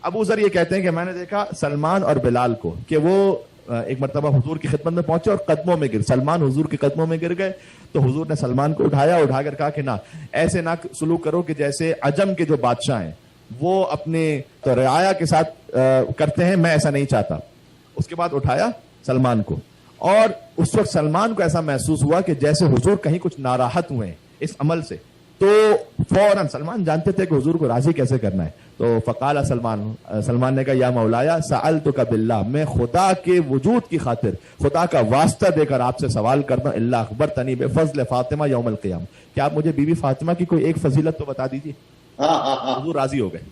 ابو ذر یہ کہتے ہیں کہ میں نے دیکھا سلمان اور بلال کو کہ وہ ایک مرتبہ حضور کی خدمت میں پہنچے اور قدموں میں سلمان حضور کے قدموں میں گر گئے. تو حضور نے سلمان کو اٹھا کر کہا کہ نہ ایسے نہ سلوک کرو کہ جیسے عجم کے جو بادشاہ ہیں وہ اپنے تو رعایا کے ساتھ کرتے ہیں, میں ایسا نہیں چاہتا. اس کے بعد اٹھایا سلمان کو, اور اس وقت سلمان کو ایسا محسوس ہوا کہ جیسے حضور کہیں کچھ ناراحت ہوئے ہیں اس عمل سے. تو فوراً سلمان جانتے تھے کہ حضور کو راضی کیسے کرنا ہے. تو فقال سلمان نے کہا یا مولایا سألتک باللہ, میں خدا کے وجود کی خاطر خدا کا واسطہ دے کر آپ سے سوال کرتا ہوں, اللہ اخبرتنی بفضل فاطمہ یوم القیامہ, کہ آپ مجھے بی بی فاطمہ کی کوئی ایک فضیلت تو بتا دیجیے. حضور راضی ہو گئے.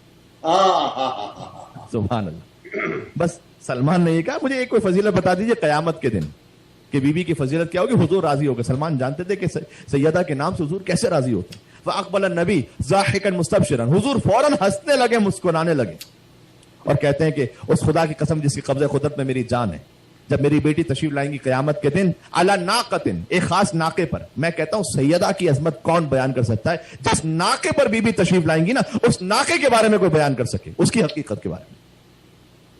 سبحان اللہ. بس سلمان نے یہ کہا مجھے ایک کوئی فضیلت بتا دیجیے قیامت کے دن کہ بی بی کی فضیلت کیا ہوگی. حضور راضی ہو گئے. سلمان جانتے تھے کہ سیدہ کے نام سے حضور کیسے راضی ہوتے ہیں. فاقبل النبی ضاحکا مستبشرا, حضور فوراً ہنسنے لگے, مسکرانے لگے, اور کہتے ہیں کہ اس خدا کی قسم جس کی قبضہ قدرت میں میری جان ہے, جب میری بیٹی تشریف لائیں گی قیامت کے دن علی ناقۃ, ایک خاص ناقے پر, میں کہتا ہوں سیدہ کی عظمت کون بیان کر سکتا ہے جس ناقے پر بی بی تشریف لائیں گی نا, اس ناقے کے بارے میں کوئی بیان کر سکے, اس کی حقیقت کے بارے میں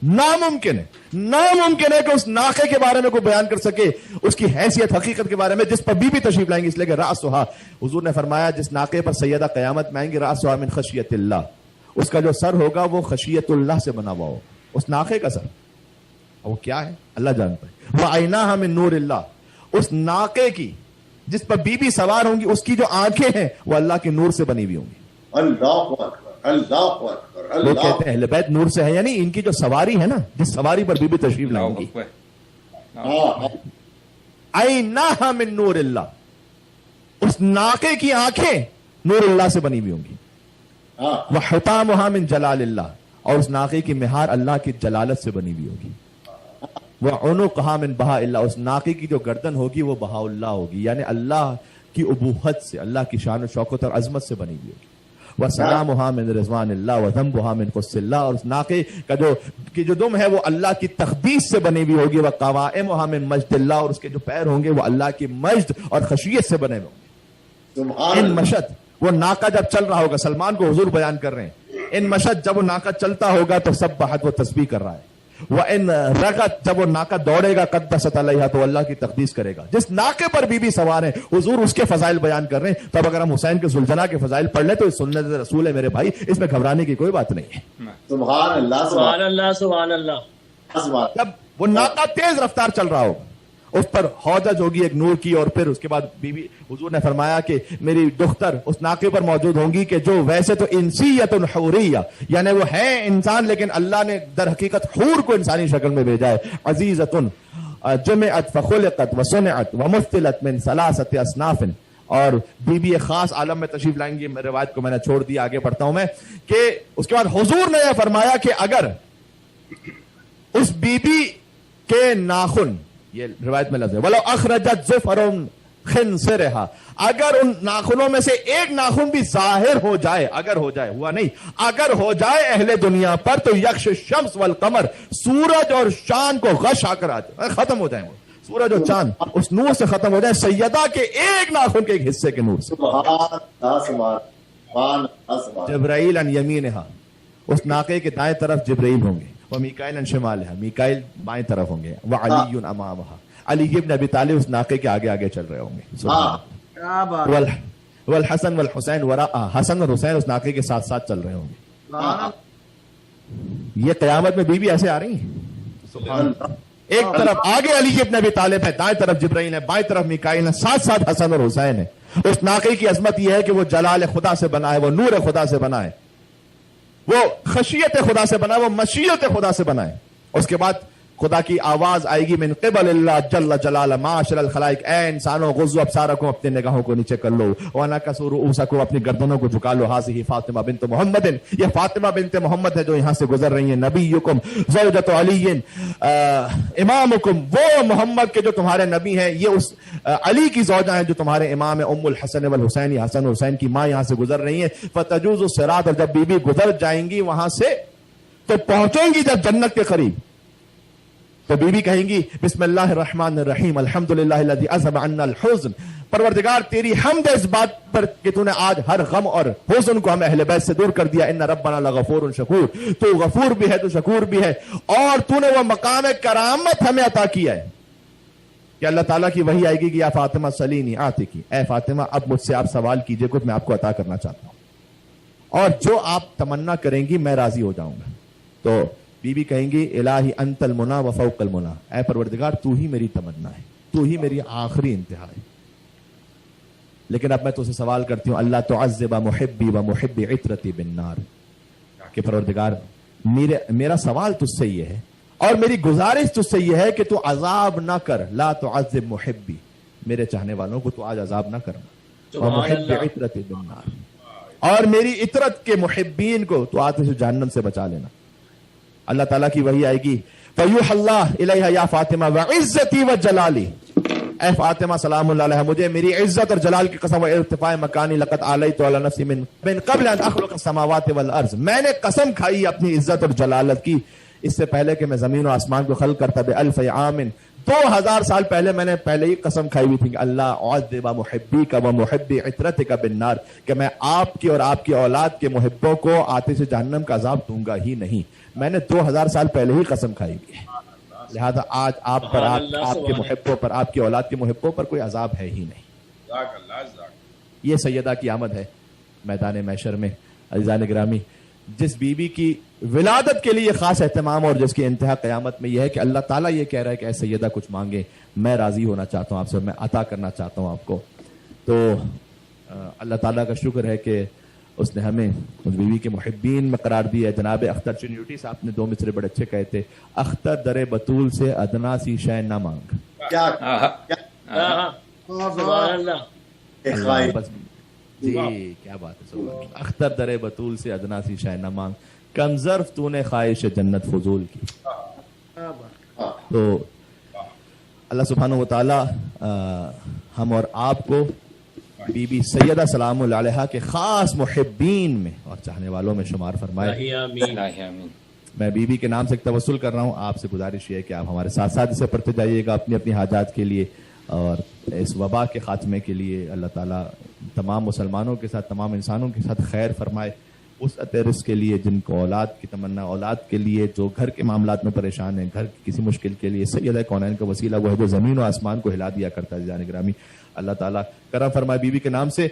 ناممکن ہے کہ اس ناقے کے بارے میں کوئی بیان کر سکے, اس کی حیثیت حقیقت کے بارے میں جس پر بی بی تشریف لائیں گی. اس لیے کہ رأسہا, حضور نے فرمایا جس ناقے پر سیدہ قیامت میں آئیں گی, رأسہا من خشیت اللہ, اس کا جو سر ہوگا وہ خشیت اللہ سے بنا ہوا ہو, اس ناقے کا سر. وہ کیا ہے اللہ جانتا ہے. وعیناہا من نور اللہ, اس ناقے کی جس پر بی بی سوار ہوں گی اس کی جو آنکھیں ہیں وہ اللہ کے نور سے بنی ہوئی ہوں گی. اللہ اکبر, اللہ اکبر. وہ کہتے ہیں اہل بیت نور سے ہے, یعنی ان کی جو سواری ہے نا, جس سواری پر بی بی تشریف لائیں گی. عیناہا من نور اللہ, اس ناقے کی آنکھیں نور اللہ سے بنی ہوئی ہوں گی. وحطامہا من جلال اللہ, اور اس ناقے کی مہار اللہ کی جلالت سے بنی ہوئی ہوگی. وعنقہا من بہاء اللہ, اس ناقے کی جو گردن ہوگی وہ بہاء اللہ ہوگی, یعنی اللہ کی ابوہت سے, اللہ کی شان و شوکت اور عظمت سے بنی ہوئی ہوگی. وسلامہا من رضوان اللہ وذنبہا من قدس اللہ, اور اس ناقے کا جو دم ہے وہ اللہ کی تقدیس سے بنی ہوئی ہوگی. وقوائمہا من مجد اللہ, اور اس کے جو پیر ہوں گے وہ اللہ کی مجد اور خشیت سے بنے ہوئے ہوں گے. ان مشد, وہ ناقہ جب چل رہا ہوگا, سلمان کو حضور بیان کر رہے ہیں, ان مشد جب وہ ناقہ چلتا ہوگا تو سبحت, وہ تسبیح کر رہا ہے. وَإِن رَغَتْ, جب وہ ناقہ دوڑے گا, قدست علیہا, تو اللہ کی تقدیس کرے گا. جس ناقے پر بی بی سوار ہیں حضور اس کے فضائل بیان کر رہے ہیں. تب اگر ہم حسین کے ذوالجناح کے فضائل پڑھ لیں تو سنت رسول ہے میرے بھائی, اس میں گھبرانے کی کوئی بات نہیں ہے. سبحان اللہ, سبحان اللہ, سبحان اللہ. جب وہ ناقہ تیز رفتار چل رہا ہوگا, اس پر حوضج ہوگی ایک نور کی, اور پھر اس کے بعد بی بی حضور نے فرمایا کہ میری دختر اس ناقے پر موجود ہوں گی کہ جو ویسے تو انسیت حوریہ, یعنی وہ ہے انسان لیکن اللہ نے در حقیقت حور کو انسانی شکل میں بھیجا ہے. عزیزۃ جمعت فخلقت وصنعت ومثلت من ثلاثۃ اصناف, اور بی بی ایک خاص عالم میں تشریف لائیں گی. روایت کو میں نے چھوڑ دیا, آگے پڑھتا ہوں میں, کہ اس کے بعد حضور نے یہ فرمایا کہ اگر اس بی بی کے ناخن, یہ روایت میں لفظ ہے, وَلَوْ أَخْرَجَتْ زُفَرٌ خِنْصِرِهَا, اگر ان ناخنوں میں سے ایک ناخن بھی ظاہر ہو جائے, اگر ہو جائے, ہوا نہیں, اگر ہو جائے اہل دنیا پر, تو یکش الشمس والقمر, سورج اور چاند کو غش آ کر ختم ہو جائیں. وہ سورج اور چاند اس نور سے ختم ہو جائے سیدہ کے ایک ناخن کے ایک حصے کے نور سے. جبرائیل عن یمینہا, اس ناقے کے دائیں طرف جبرائیل ہوں گے. ومیکائیل عن شمالہا, میکائیل بائیں طرف ہوں گے. وعلی امامہا, علی ابن ابی طالب اس ناقے کے آگے آگے چل رہے ہوں گے. والحسن والحسین وراء, حسن اور حسین اس ناقے کے ساتھ ساتھ چل رہے ہوں گے. یہ قیامت میں بی بی ایسے آ رہی ہیں, ایک طرف آگے علی ابن ابی طالب ہے, دائیں طرف جبرائیل ہے, بائیں طرف میکائیل ہے, ساتھ ساتھ حسن اور حسین ہے. اس ناقے کی عظمت یہ ہے کہ وہ جلال خدا سے بنا ہے, وہ نور خدا سے بنا ہے, وہ خشیت خدا سے بنا ہے, وہ مشیت خدا سے بنا ہے. اس کے بعد خدا کی آواز آئے گی من قبل اللہ جل جلال, معاشر الخلائق, اے انسانوں غضوا ابصارکم, اپنے نگاہوں کو نیچے کر لو. ونکسوا رؤوسکم, اپنی گردنوں کو جھکا لو. ہذہ فاطمہ بنت محمد, یہ فاطمہ بنت محمد ہے جو یہاں سے گزر رہی ہیں. نبیکم زوجۃ علی امامکم, وہ محمد کے جو تمہارے نبی ہیں یہ اس علی کی زوجہ ہیں جو تمہارے امام ہیں. ام الحسن والحسین, یہ حسن اور حسین کی ماں یہاں سے گزر رہی ہیں. فتجوز الصراط, اور جب بی بی گزر جائیں گی وہاں سے تو پہنچیں گی جب جنت کے قریب, تو بی بی کہیں گی بسم اللہ الرحمن الرحیم, الحمدللہ الذی اذهب عنا الحزن پروردگار تیری حمد ہے اس بات پر کہ تو نے آج ہر غم اور حزن کو ہم اہل بیت سے دور کر دیا. ان ربنا لغفور شکور, تو غفور بھی ہے تو شکور بھی ہے, اور تو نے وہ مقام کرامت ہمیں عطا کیا ہے کہ اللہ تعالیٰ کی وحی آئے گی کہ یا فاطمہ سلینی آتکی, اے فاطمہ اب مجھ سے آپ سوال کیجئے, کچھ میں آپ کو عطا کرنا چاہتا ہوں, اور جو آپ تمنا کریں گی میں راضی ہو جاؤں گا. تو بی بی کہیں گی الہی انت المنا و فوق المنا, اے پروردگار تو ہی میری تمنا ہے, تو ہی میری آخری انتہا ہے. لیکن اب میں تو سے سوال کرتی ہوں اللہ تعذب محبی و محب عطرتی بالنار, کہ پروردگار میرا سوال تجھ سے یہ ہے اور میری گزارش تجھ سے یہ ہے کہ تو عذاب نہ کر, لا تعذب محبی, میرے چاہنے والوں کو تو آج عذاب نہ کرنا, اور محب عطرتی بالنار, اور میری عطرت کے محبین کو تو آتش جہنم سے بچا لینا. اللہ تعالیٰ کی وحی آئے گی فیوح اللہ الیہا یا فاطمہ وعزتی وجلالی, اے فاطمہ سلام اللہ علیہ, مجھے میری عزت اور جلال کی قسم و ارتفاع مکانی لقد علیت علی نفسی من قبل ان اخلق السماوات والارض, میں نے قسم کھائی اپنی عزت اور جلالت کی اس سے پہلے کہ میں زمین و آسمان کو خلق کرتا, بألف عام 2000 سال پہلے میں نے پہلے ہی قسم کھائی ہوئی تھی کہ اللہ اعذب محبی کا و محب عطرت کا بالنار, کہ میں آپ کی اور آپ کی اولاد کے محبوں کو آتش جہنم کا عذاب دوں گا ہی نہیں. میں نے 2000 سال پہلے ہی قسم کھائی ہوئی ہے, لہذا آج آپ پر, آپ کے محبوں پر, آپ کی اولاد کے محبوں پر کوئی عذاب ہے ہی نہیں. یہ سیدہ کی آمد ہے میدان محشر میں. عزیزان گرامی, جس بی بی کی ولادت کے لیے خاص اہتمام اور جس کی انتہا قیامت میں یہ ہے کہ اللہ تعالیٰ یہ کہہ رہا ہے کہ اے سیدہ کچھ مانگے, میں راضی ہونا چاہتا ہوں آپ سے, میں عطا کرنا چاہتا ہوں آپ کو. تو اللہ تعالیٰ کا شکر ہے کہ اس نے ہمیں اس بیوی کے محبین میں قرار دیا ہے. جناب اختر چنیوٹی صاحب نے 2 مصرے بڑے اچھے کہے تھے, اختر در بطول سے ادنا سی شے نہ مانگ. کیا سبحان اللہ, بس جی کیا بات ہے, سبحان اللہ. اختر در بطول سے ادنا سی شے نہ مانگ, کم ظرف تو نے خواہش جنت فضول کی. تو اللہ سبحانہ و تعالی ہم اور آپ کو بی بی سیدہ سلام اللہ علیہا کے خاص محبین میں اور چاہنے والوں میں شمار فرمائے. آمین. میں بی بی کے نام سے توسل کر رہا ہوں, آپ سے گزارش یہ ہے کہ آپ ہمارے ساتھ ساتھ اسے پڑھتے جائیے گا اپنی اپنی حاجات کے لیے, اور اس وبا کے خاتمے کے لیے اللہ تعالیٰ تمام مسلمانوں کے ساتھ, تمام انسانوں کے ساتھ خیر فرمائے. وسعت رزق کے لیے, جن کو اولاد کی تمنا, اولاد کے لیے, جو گھر کے معاملات میں پریشان ہیں, گھر کی کسی مشکل کے لیے, سیدہ کونین کا وسیلہ وہ ہے جو زمین و آسمان کو ہلا دیا کرتا ہے. جان گرامی اللہ تعالیٰ کرم فرمائے. بی بی کے نام سے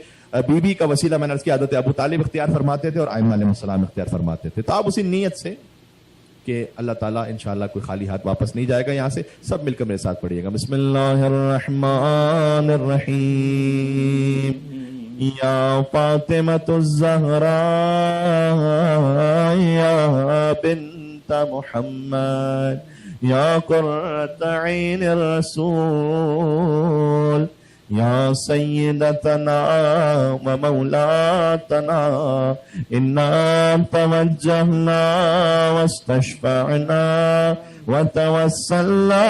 بی بی کا وسیلہ میں نے اس کی عادت ہے ابو طالب اختیار فرماتے تھے اور ائمہ علیہ السلام اختیار فرماتے تھے. تو آپ اسی نیت سے کہ اللہ تعالیٰ انشاءاللہ کوئی خالی ہاتھ واپس نہیں جائے گا یہاں سے, سب مل کر میرے ساتھ پڑھیے گا. بسم اللہ الرحمن الرحیم. یا فاطمۃ الزہراء یا بنت محمد یا قرۃ عین الرسول یا سیدتنا و مولاتنا انا توجہنا واستشفعنا وتوسلنا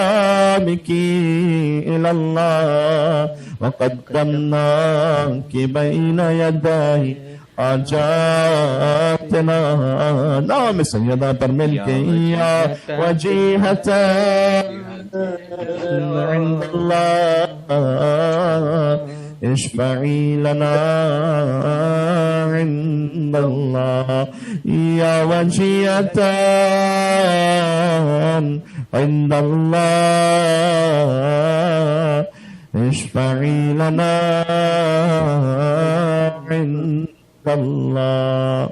بك إلى الله وقدمناك بين يدي حاجاتنا. نام سیدہ پر مل کے یا وجیہت عند اللہ اشفعی لنا عند اللہ یا وجیہت عند اللہ اشفعی لنا عند اللہ.